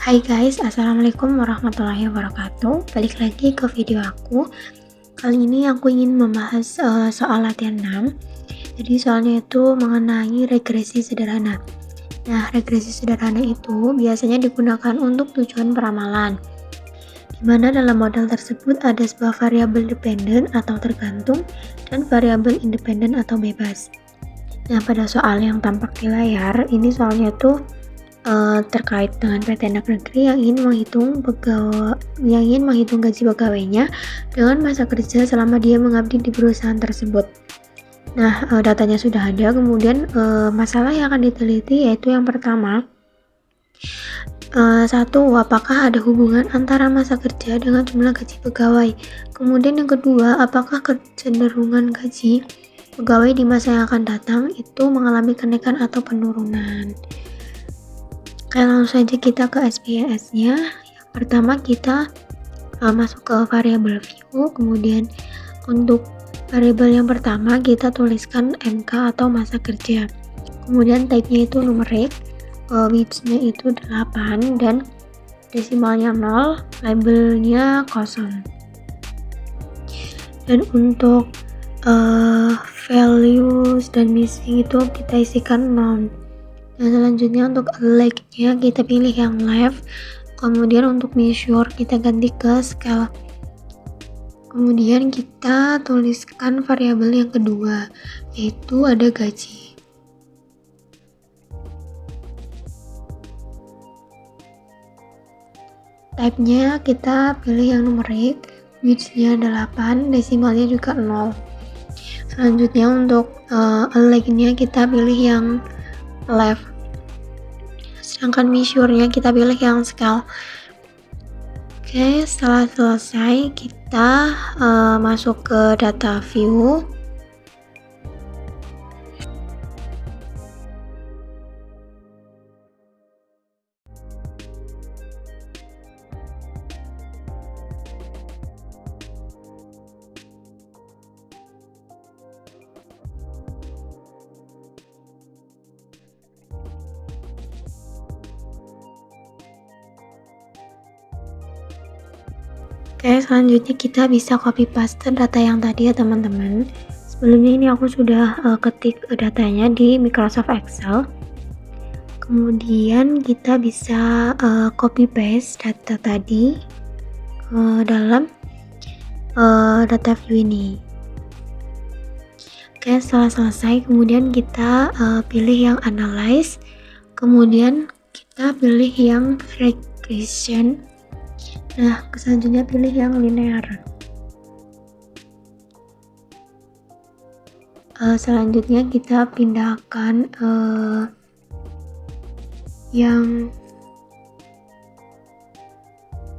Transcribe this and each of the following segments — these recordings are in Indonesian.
Hai guys, assalamualaikum warahmatullahi wabarakatuh. Balik lagi ke video aku. Kali ini aku ingin membahas soal latihan 6. Jadi soalnya itu mengenai regresi sederhana. Nah, regresi sederhana itu biasanya digunakan untuk tujuan peramalan, di mana dalam model tersebut ada sebuah variabel dependen atau tergantung dan variabel independen atau bebas. Nah, pada soal yang tampak di layar, ini soalnya tuh terkait dengan PTN Negeri yang ingin menghitung gaji pegawainya dengan masa kerja selama dia mengabdi di perusahaan tersebut. Nah, datanya sudah ada. Kemudian masalah yang akan diteliti yaitu yang pertama, satu, apakah ada hubungan antara masa kerja dengan jumlah gaji pegawai. Kemudian yang kedua, apakah kecenderungan gaji pegawai di masa yang akan datang itu mengalami kenaikan atau penurunan. Langsung saja kita ke SPSS-nya. Yang pertama kita masuk ke variabel view, kemudian untuk variabel yang pertama kita tuliskan MK atau masa kerja. Kemudian type-nya itu numerik, width-nya itu 8 dan desimalnya 0, labelnya kosong. Dan untuk values dan missing itu kita isikan non. Nah, selanjutnya untuk like-nya kita pilih yang left, kemudian untuk measure kita ganti ke scale. Kemudian kita tuliskan variabel yang kedua, yaitu ada gaji. Type-nya kita pilih yang numerik, width-nya 8, desimalnya juga 0. Selanjutnya untuk like-nya kita pilih yang left, sedangkan measure-nya kita pilih yang scale. Oke, setelah selesai kita masuk ke data view. Oke, selanjutnya kita bisa copy paste data yang tadi ya teman-teman. Sebelumnya ini aku sudah ketik datanya di Microsoft Excel. Kemudian kita bisa copy paste data tadi ke dalam data view ini. Oke, setelah selesai kemudian kita pilih yang analyze, kemudian kita pilih yang regression. Nah, selanjutnya pilih yang linear. Selanjutnya kita pindahkan yang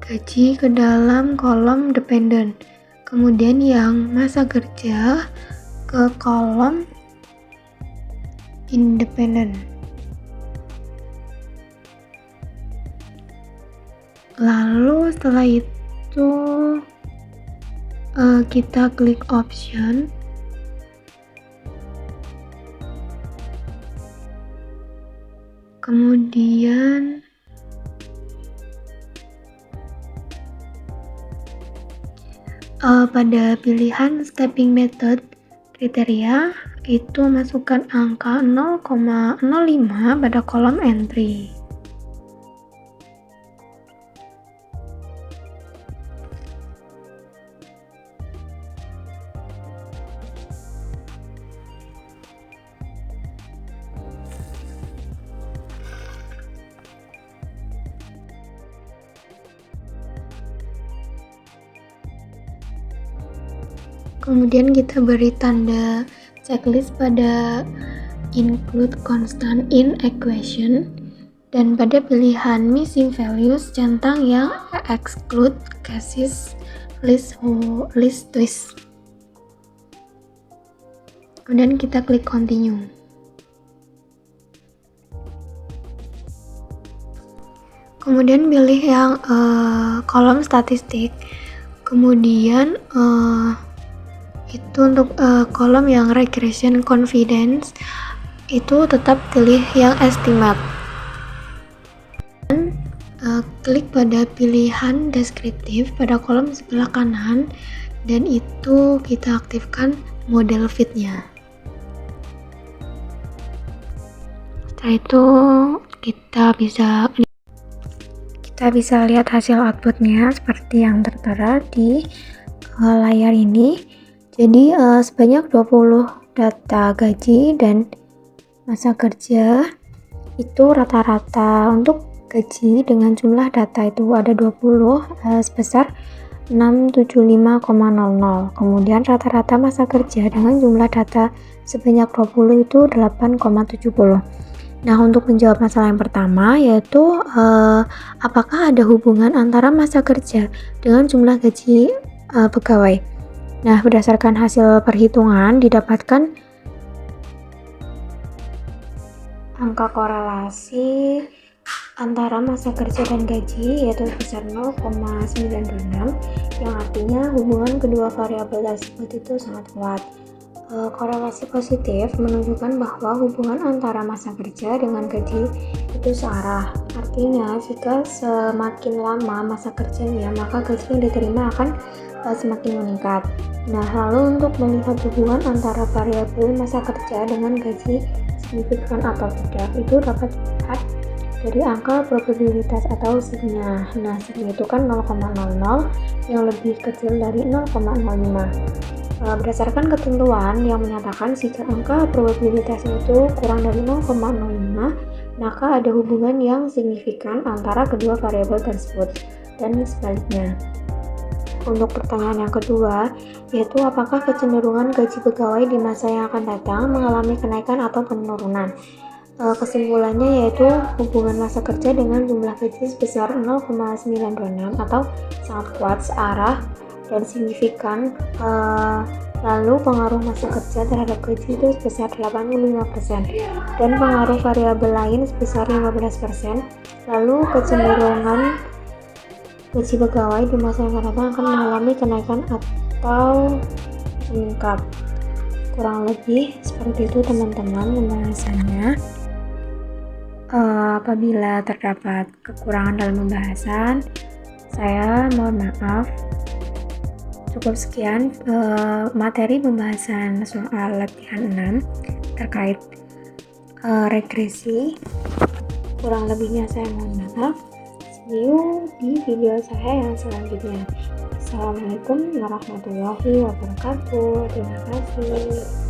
gaji ke dalam kolom dependent. Kemudian yang masa kerja ke kolom independent. Lalu setelah itu kita klik option, kemudian pada pilihan stepping method kriteria itu masukkan angka 0,05 pada kolom entry. Kemudian kita beri tanda checklist pada include constant in equation, dan pada pilihan missing values centang yang exclude cases list twist. Kemudian kita klik continue. Kemudian pilih yang kolom statistik. Kemudian itu untuk kolom yang regression confidence itu tetap pilih yang estimate. Dan Klik pada pilihan deskriptif pada kolom sebelah kanan dan itu kita aktifkan model fitnya. Setelah itu kita bisa lihat hasil outputnya seperti yang tertera di layar ini. Jadi sebanyak 20 data gaji dan masa kerja itu rata-rata. Untuk gaji dengan jumlah data itu ada 20 sebesar 675,00. Kemudian rata-rata masa kerja dengan jumlah data sebanyak 20 itu 8,70. Nah, untuk menjawab masalah yang pertama yaitu apakah ada hubungan antara masa kerja dengan jumlah gaji pegawai. Nah, berdasarkan hasil perhitungan didapatkan angka korelasi antara masa kerja dan gaji yaitu sebesar 0,96, yang artinya hubungan kedua variabel tersebut itu sangat kuat. Korelasi positif menunjukkan bahwa hubungan antara masa kerja dengan gaji itu searah. Artinya jika semakin lama masa kerjanya, maka gaji yang diterima akan semakin meningkat. Nah, lalu untuk melihat hubungan antara variabel masa kerja dengan gaji signifikan atau tidak, itu dapat dilihat dari angka probabilitas atau sigma. Nah, sigma itu kan 0,00 yang lebih kecil dari 0,05. Berdasarkan ketentuan yang menyatakan jika angka probabilitasnya itu kurang dari 0,05, maka ada hubungan yang signifikan antara kedua variabel tersebut, dan sebaliknya. Untuk pertanyaan yang kedua, yaitu apakah kecenderungan gaji pegawai di masa yang akan datang mengalami kenaikan atau penurunan? Kesimpulannya yaitu hubungan masa kerja dengan jumlah gaji sebesar 0,926 atau sangat kuat, searah, dan signifikan. Lalu pengaruh masa kerja terhadap gaji itu sebesar 85% dan pengaruh variabel lain sebesar 15%. Lalu kecenderungan gaji pegawai di masa yang akan datang akan mengalami kenaikan atau meningkat. Kurang lebih seperti itu teman-teman pembahasannya. Apabila terdapat kekurangan dalam pembahasan, saya mohon maaf. Cukup sekian materi pembahasan soal latihan 6 terkait regresi. Kurang lebihnya saya mohon maaf. See you di video saya yang selanjutnya. Assalamualaikum warahmatullahi wabarakatuh. Terima kasih.